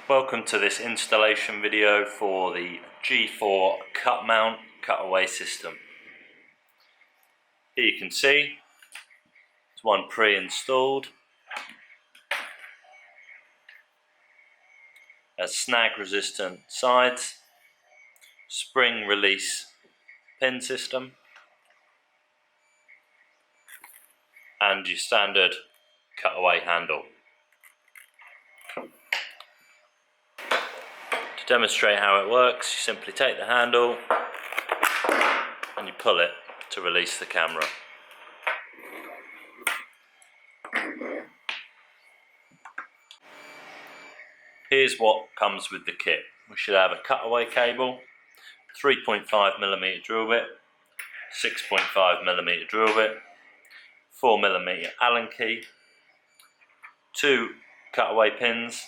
Welcome to this installation video for the G4 cut mount cutaway system. Here you can see it's one pre-installed. Has snag resistant sides, spring release pin system, and your standard cutaway handle. To demonstrate how it works, you simply take the handle and you pull it to release the camera. Here's what comes with the kit. We should have a cutaway cable, 3.5mm drill bit, 6.5mm drill bit, 4mm Allen key, 2 cutaway pins,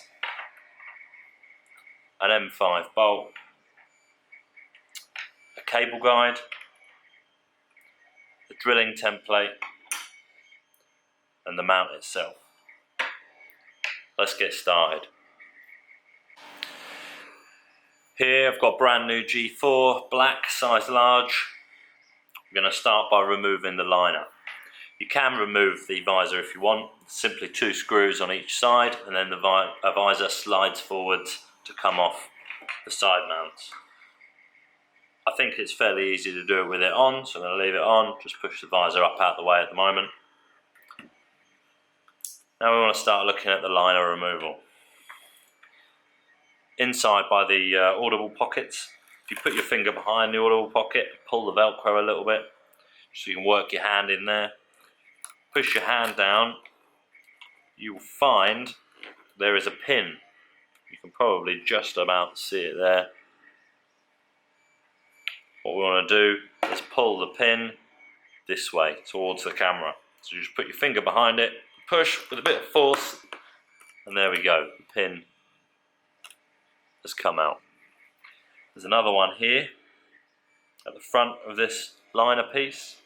an M5 bolt, a cable guide, a drilling template, and the mount itself. Let's get started. Here I've got brand new G4 black size large. I'm going to start by removing the liner. You can remove the visor if you want, simply 2 screws on each side, and then the visor slides forwards to come off the side mounts. I think it's fairly easy to do it with it on, so I'm going to leave it on, just push the visor up out of the way at the moment. Now we want to start looking at the liner removal. Inside by the audible pockets, if you put your finger behind the audible pocket, pull the velcro a little bit so you can work your hand in there. Push your hand down, you will find there is a pin. You can probably just about see it there. What we want to do is pull the pin this way towards the camera. So you just put your finger behind it, push with a bit of force, and there we go, the pin has come out. There's another one here at the front of this liner piece.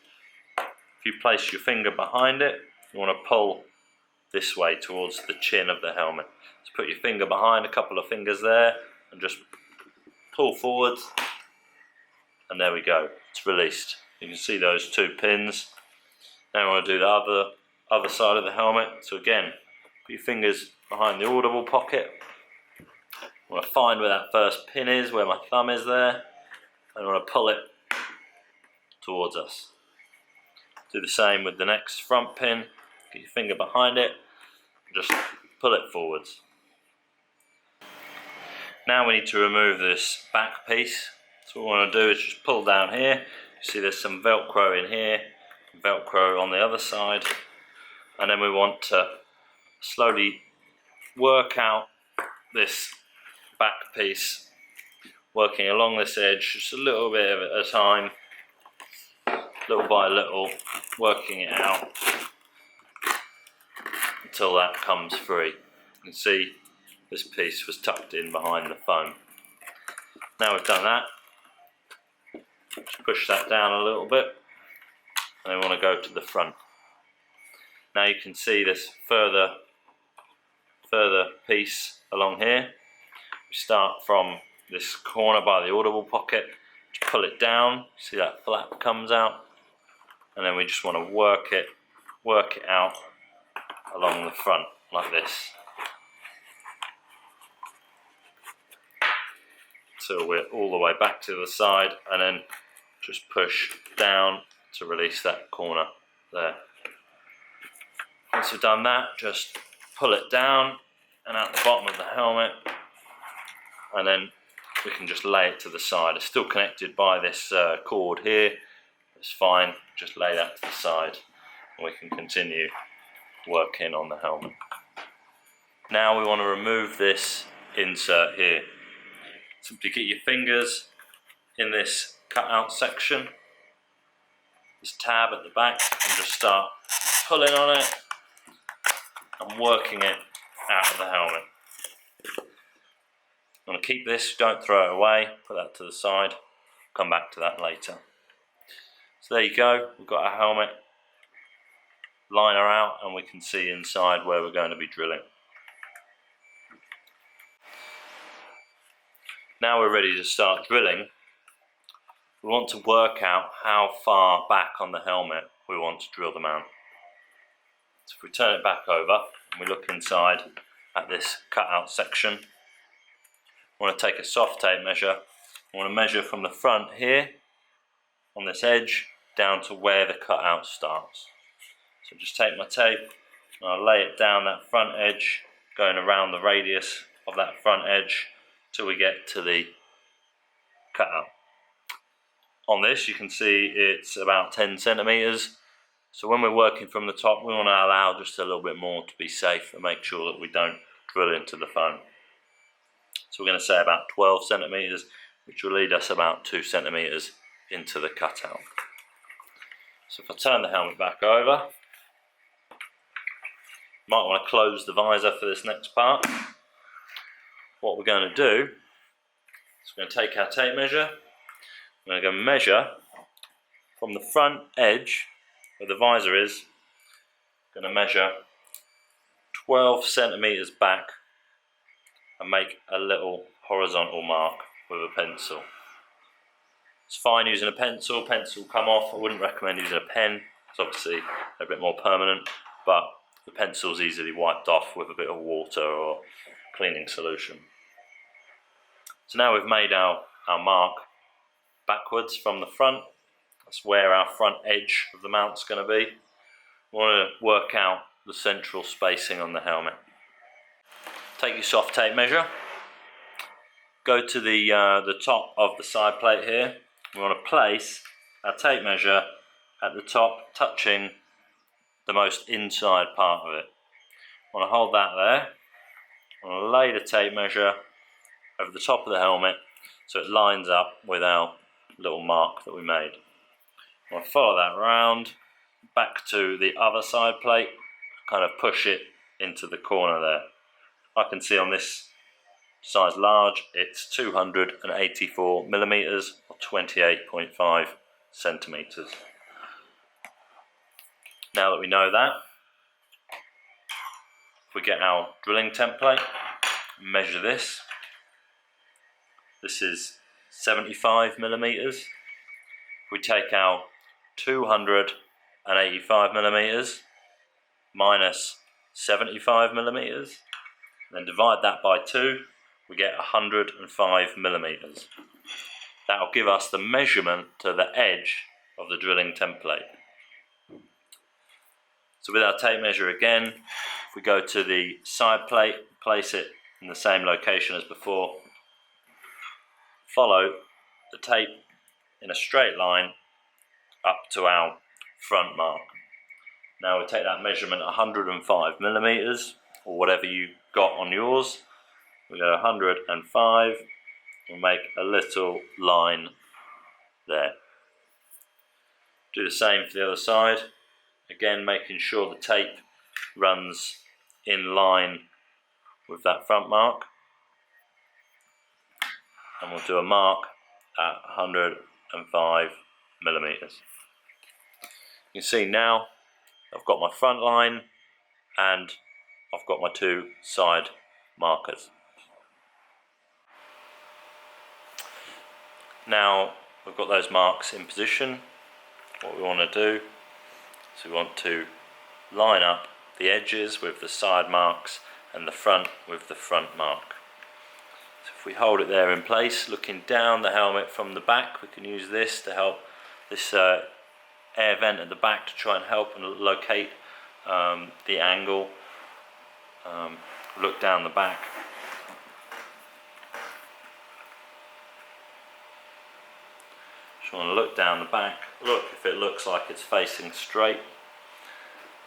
If you place your finger behind it, you want to pull this way towards the chin of the helmet. So put your finger behind, a couple of fingers there, and just pull forwards, and there we go, it's released. You can see those 2 pins. Now we want to do the other side of the helmet. So again, put your fingers behind the audible pocket. I want to find where that first pin is, where my thumb is there, and I want to pull it towards us. Do the same with the next front pin. Get your finger behind it, just pull it forwards. Now we need to remove this back piece. So what we want to do is just pull down here. You see there's some velcro in here, velcro on the other side, and then we want to slowly work out this back piece, working along this edge just a little bit at a time, little by little, working it out until that comes free. You can see this piece was tucked in behind the foam. Now we've done that, just push that down a little bit, and then we want to go to the front. Now you can see this further piece along here. We start from this corner by the audible pocket, just pull it down, see that flap comes out, and then we just want to work it out along the front like this, so we're all the way back to the side, and then just push down to release that corner there. Once we've done that, just pull it down and out the bottom of the helmet, and then we can just lay it to the side. It's still connected by this cord here. It's fine, just lay that to the side and we can continue working on the helmet. Now we want to remove this insert here. Simply get your fingers in this cutout section, this tab at the back, and just start pulling on it and working it out of the helmet. I'm going to keep this, don't throw it away, put that to the side, come back to that later. So there you go, we've got our helmet liner out and we can see inside where we're going to be drilling. Now we're ready to start drilling. We want to work out how far back on the helmet we want to drill the mount. So if we turn it back over and we look inside at this cutout section, we want to take a soft tape measure. I want to measure from the front here on this edge down to where the cutout starts. So just take my tape and I'll lay it down that front edge, going around the radius of that front edge till we get to the cutout. On this you can see it's about 10 centimeters. So when we're working from the top, we want to allow just a little bit more to be safe and make sure that we don't drill into the foam. So we're going to say about 12 centimeters, which will lead us about 2 centimeters into the cutout. So if I turn the helmet back over, you might want to close the visor for this next part. What we're going to do is we're going to take our tape measure. We're going to go measure from the front edge where the visor is. I'm going to measure 12 centimeters back and make a little horizontal mark with a pencil. It's fine using a pencil. Pencil will come off. I wouldn't recommend using a pen. It's obviously a bit more permanent, but the pencil is easily wiped off with a bit of water or cleaning solution. So now we've made our mark backwards from the front. That's where our front edge of the mount's going to be. We want to work out the central spacing on the helmet. Take your soft tape measure. Go to the top of the side plate here. We want to place our tape measure at the top, touching the most inside part of it. I want to hold that there. I want to lay the tape measure over the top of the helmet so it lines up with our little mark that we made. I want to follow that round back to the other side plate, kind of push it into the corner there. I can see on this size large it's 284 millimeters or 28.5 centimeters. Now that we know that, if we get our drilling template, measure this. This is 75 millimeters. If we take our 285 millimeters minus 75 millimeters, then divide that by 2, we get 105 millimeters. That will give us the measurement to the edge of the drilling template. So with our tape measure again, if we go to the side plate, place it in the same location as before, follow the tape in a straight line up to our front mark. Now we take that measurement 105 millimeters or whatever you got on yours. We go 105, we'll make a little line there. Do the same for the other side. Again, making sure the tape runs in line with that front mark. And we'll do a mark at 105 millimeters. You can see now I've got my front line and I've got my 2 side markers. Now we've got those marks in position. What we want to do is we want to line up the edges with the side marks and the front with the front mark. So if we hold it there in place, looking down the helmet from the back, we can use this to help this air vent at the back to try and help and locate the angle. Look down the back. Just want to look down the back, look if it looks like it's facing straight.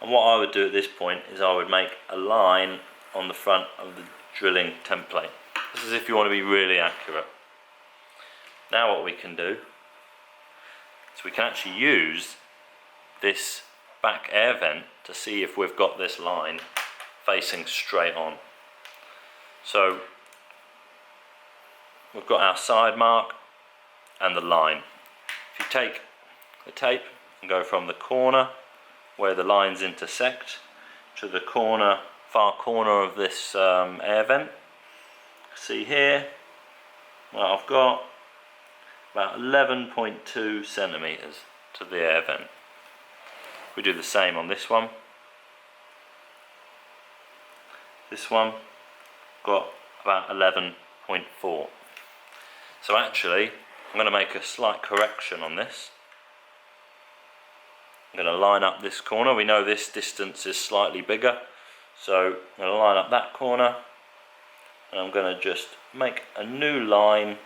And what I would do at this point is I would make a line on the front of the drilling template. This is if you want to be really accurate. Now what we can do is we can actually use this back air vent to see if we've got this line facing straight on. So we've got our side mark and the line. If you take the tape and go from the corner where the lines intersect to the far corner of this air vent, see here Well, I've got about 11.2 centimeters to the air vent. We do the same on this one. This one got about 11.4. So actually, I'm going to make a slight correction on this. I'm going to line up this corner. We know this distance is slightly bigger, so I'm going to line up that corner, and I'm going to just make a new line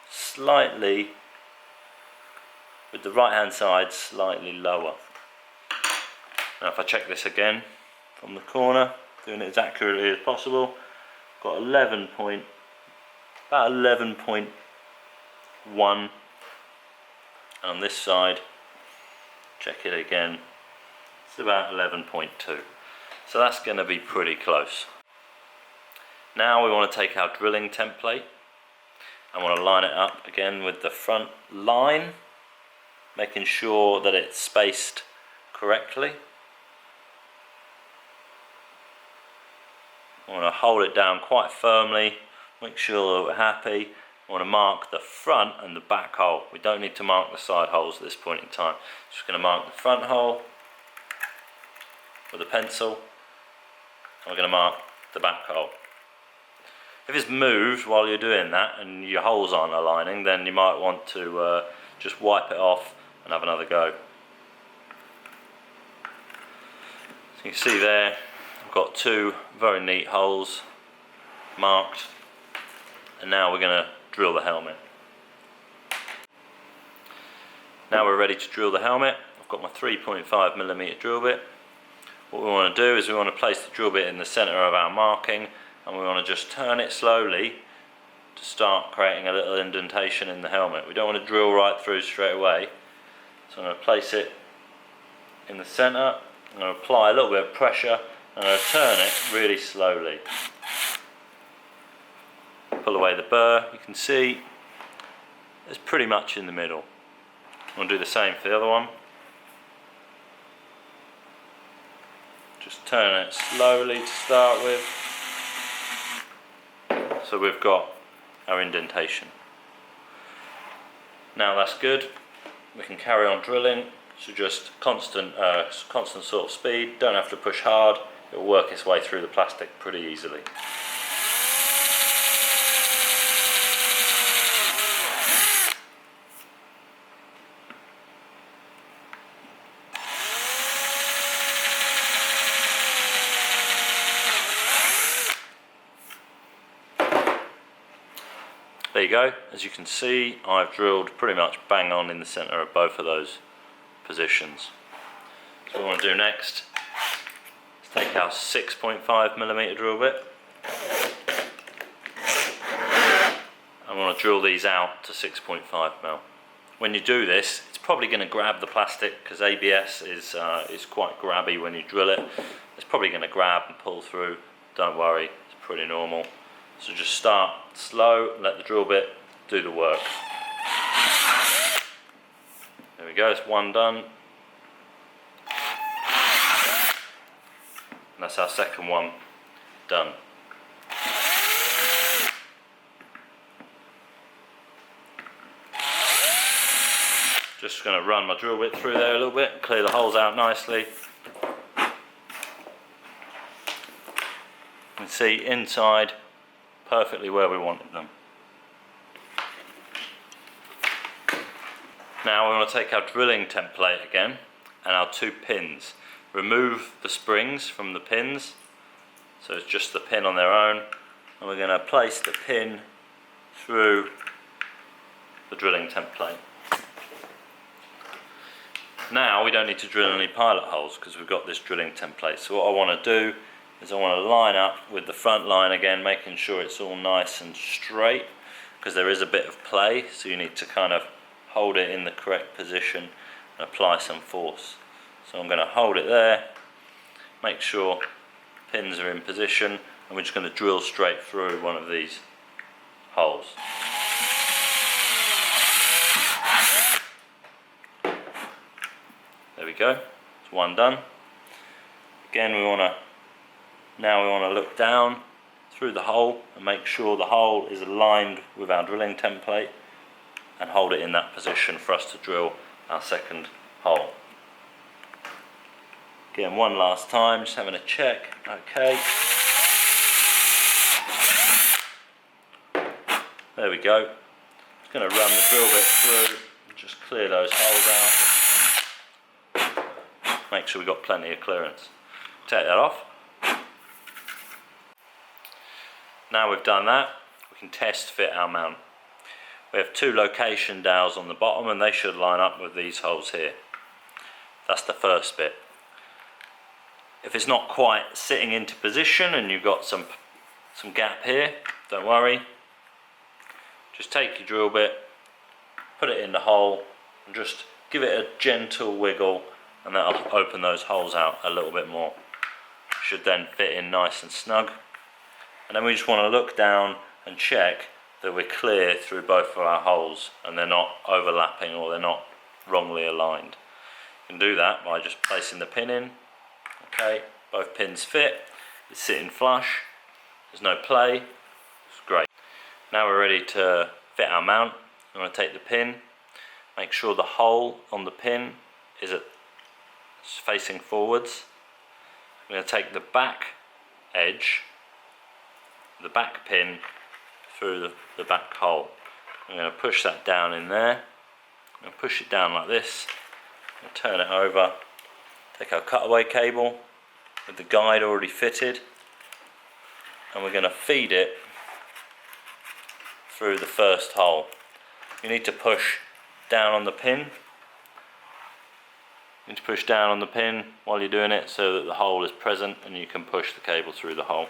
slightly, with the right hand side slightly lower. Now if I check this again from the corner, doing it as accurately as possible, got about 11.1, and on this side, check it again, it's about 11.2. So that's going to be pretty close. Now we want to take our drilling template. I want to line it up again with the front line, making sure that it's spaced correctly. I want to hold it down quite firmly, make sure that we're happy. I want to mark the front and the back hole. We don't need to mark the side holes at this point in time. Just going to mark the front hole with a pencil. We're going to mark the back hole. If it's moved while you're doing that and your holes aren't aligning, then you might want to just wipe it off and have another go. So you can see there, I've got two very neat holes marked, and now we're going to drill the helmet. Now we're ready to drill the helmet. I've got my 3.5mm drill bit. What we want to do is we want to place the drill bit in the centre of our marking, and we want to just turn it slowly to start creating a little indentation in the helmet. We don't want to drill right through straight away. So I'm going to place it in the centre, I'm going to apply a little bit of pressure, and I'm going to turn it really slowly. Pull away the burr, you can see it's pretty much in the middle. I'm going to do the same for the other one. Just turn it slowly to start with. So we've got our indentation. Now that's good. We can carry on drilling. So just constant sort of speed. Don't have to push hard. It will work its way through the plastic pretty easily. There you go. As you can see, I've drilled pretty much bang on in the centre of both of those positions. So what we want to do next is take our 6.5mm drill bit. I want to drill these out to 6.5mm. When you do this, it's probably going to grab the plastic because ABS is quite grabby when you drill it. It's probably going to grab and pull through. Don't worry, it's pretty normal. So just start slow, let the drill bit do the work. There we go, it's one done. And that's our second one done. Just going to run my drill bit through there a little bit, clear the holes out nicely. You can see inside perfectly where we wanted them. Now we want to take our drilling template again and our two pins. Remove the springs from the pins, so it's just the pin on their own, and we're going to place the pin through the drilling template. Now we don't need to drill any pilot holes because we've got this drilling template. So what I want to do is I want to line up with the front line again, making sure it's all nice and straight, because there is a bit of play, so you need to kind of hold it in the correct position and apply some force. So I'm going to hold it there, make sure pins are in position, and we're just going to drill straight through one of these holes. There we go, it's one done. Again, now we want to look down through the hole and make sure the hole is aligned with our drilling template, and hold it in that position for us to drill our second hole. Again, one last time, just having a check. Okay. There we go. Just going to run the drill bit through and just clear those holes out. Make sure we've got plenty of clearance. Take that off. Now we've done that, we can test fit our mount. We have 2 location dowels on the bottom and they should line up with these holes here. That's the first bit. If it's not quite sitting into position and you've got some gap here, don't worry. Just take your drill bit, put it in the hole and just give it a gentle wiggle, and that'll open those holes out a little bit more. Should then fit in nice and snug. And then we just want to look down and check that we're clear through both of our holes and they're not overlapping or they're not wrongly aligned. You can do that by just placing the pin in. Okay, both pins fit, it's sitting flush, there's no play, it's great. Now we're ready to fit our mount. I'm going to take the pin, make sure the hole on the pin is facing forwards. I'm going to take the back edge, the back pin through the back hole. I'm going to push that down in there. I'm going to push it down like this. I'm going to turn it over. Take our cutaway cable with the guide already fitted, and we're going to feed it through the first hole. You need to push down on the pin. You need to push down on the pin while you're doing it so that the hole is present and you can push the cable through the hole.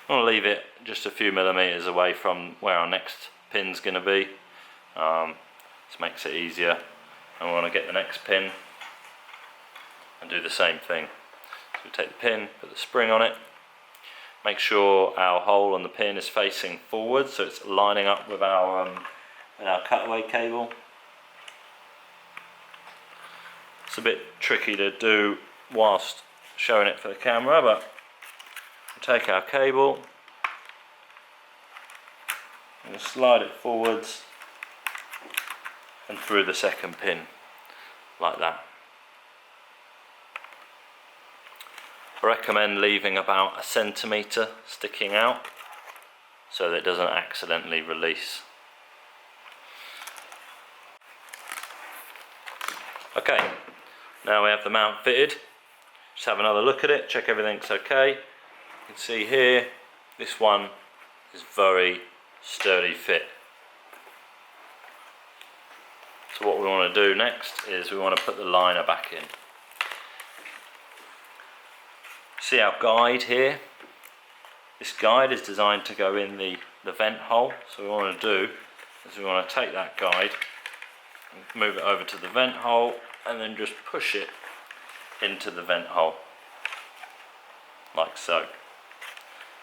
I'm going to leave it just a few millimeters away from where our next pin's going to be. This makes it easier. And we want to get the next pin and do the same thing. So we take the pin, put the spring on it, make sure our hole on the pin is facing forward so it's lining up with our cutaway cable. It's a bit tricky to do whilst showing it for the camera, but we'll take our cable and we'll slide it forwards and through the second pin like that. I recommend leaving about 1 centimetre sticking out so that it doesn't accidentally release. Okay, now we have the mount fitted. Just have another look at it, check everything's okay. You can see here, this one is very sturdy fit. So what we want to do next is we want to put the liner back in. See our guide here? This guide is designed to go in the vent hole. So what we want to do is we want to take that guide and move it over to the vent hole and then just push it into the vent hole, like so.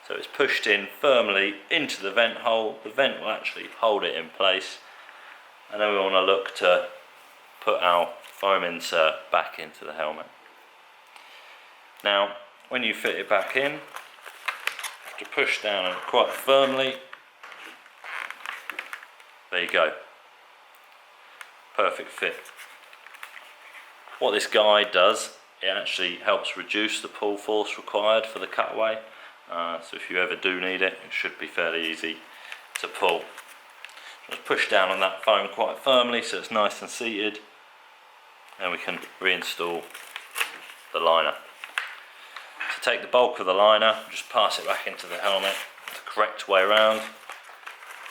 So it's pushed in firmly into the vent hole. The vent will actually hold it in place, and then we want to look to put our foam insert back into the helmet. Now when you fit it back in, you have to push down on it quite firmly. There you go. Perfect fit. What this guide does, it actually helps reduce the pull force required for the cutaway. So if you ever do need it, it should be fairly easy to pull. Just push down on that foam quite firmly so it's nice and seated, and we can reinstall the liner. To take the bulk of the liner, just pass it back into the helmet the correct way around.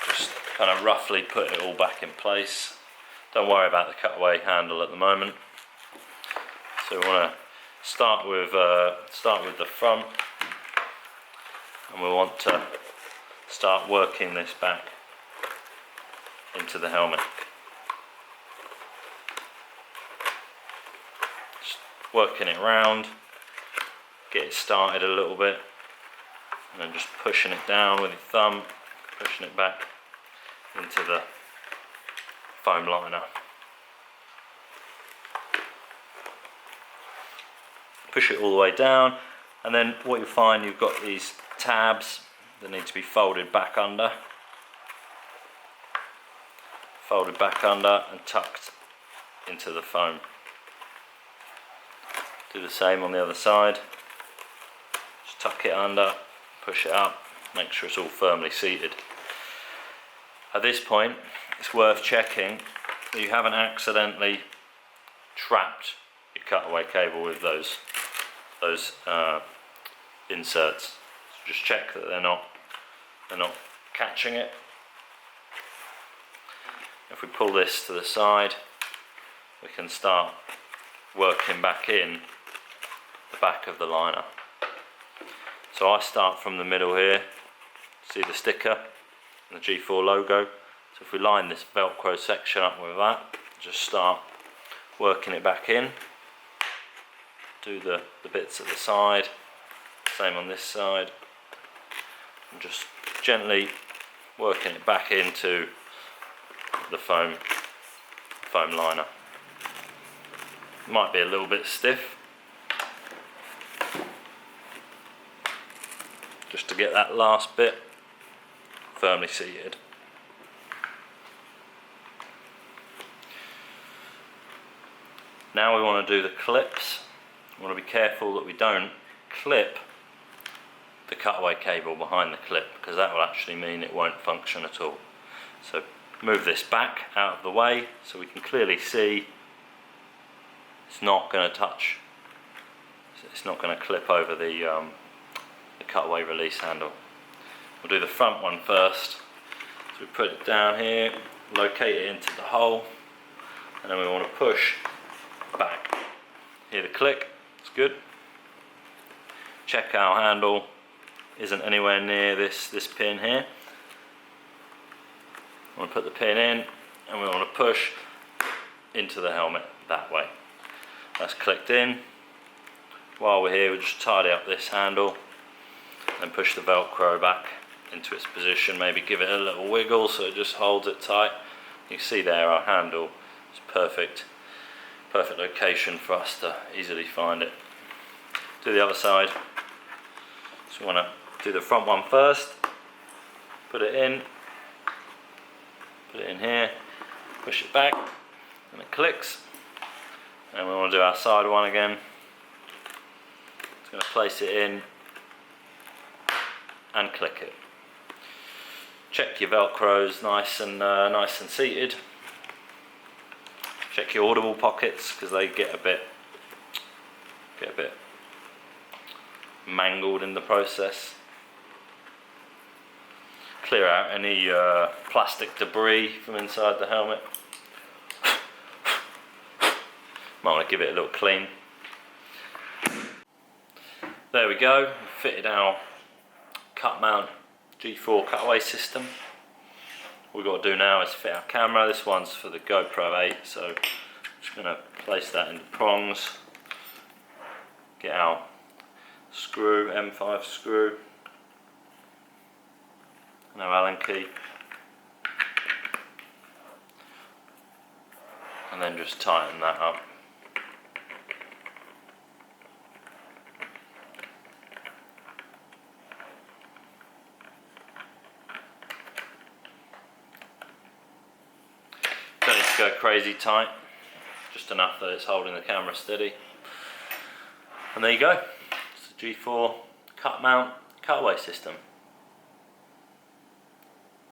Just kind of roughly put it all back in place. Don't worry about the cutaway handle at the moment. So we want to start with the front, and we want to start working this back into the helmet. Just working it round, get it started a little bit, and then just pushing it down with your thumb, pushing it back into the foam liner. Push it all the way down, and then what you'll find, you've got these tabs they need to be folded back under. Folded back under and tucked into the foam. Do the same on the other side. Just tuck it under, push it up, make sure it's all firmly seated. At this point, it's worth checking that you haven't accidentally trapped your cutaway cable with those inserts. So just check that they're not catching it. If we pull this to the side, we can start working back in the back of the liner. So I start from the middle here. See the sticker and the G4 logo. So if we line this Velcro section up with that, just start working it back in. Do the bits at the side, same on this side, and just gently working it back into the foam liner. Might be a little bit stiff, just to get that last bit firmly seated. Now we want to do the clips. We want to be careful that we don't clip the cutaway cable behind the clip, because that will actually mean it won't function at all. So move this back out of the way so we can clearly see it's not going to touch, it's not going to clip over the cutaway release handle. We'll do the front one first. So we put it down here, locate it into the hole, and then we want to push back. Hear the click, it's good. Check our handle isn't anywhere near this pin here. We want to put the pin in and we want to push into the helmet that way. That's clicked in. While we're here, we'll just tidy up this handle and push the Velcro back into its position. Maybe give it a little wiggle so it just holds it tight. You can see there our handle is perfect location for us to easily find it. Do the other side. So we want to do the front one first. Put it in here, push it back, and it clicks. And we want to do our side one again. Just going to place it in and click it. Check your Velcros nice and seated. Check your audible pockets, because they get a bit mangled in the process. Clear out any plastic debris from inside the helmet. Might want to give it a little clean. There we go, we've fitted our cut mount G4 cutaway system. What we've got to do now is fit our camera. This one's for the GoPro 8, so I'm just going to place that into prongs. Get our screw, M5 screw, and our Allen key, and then just tighten that up. Don't need to go crazy tight, just enough that it's holding the camera steady. And there you go, it's the G4 cut mount cutaway system.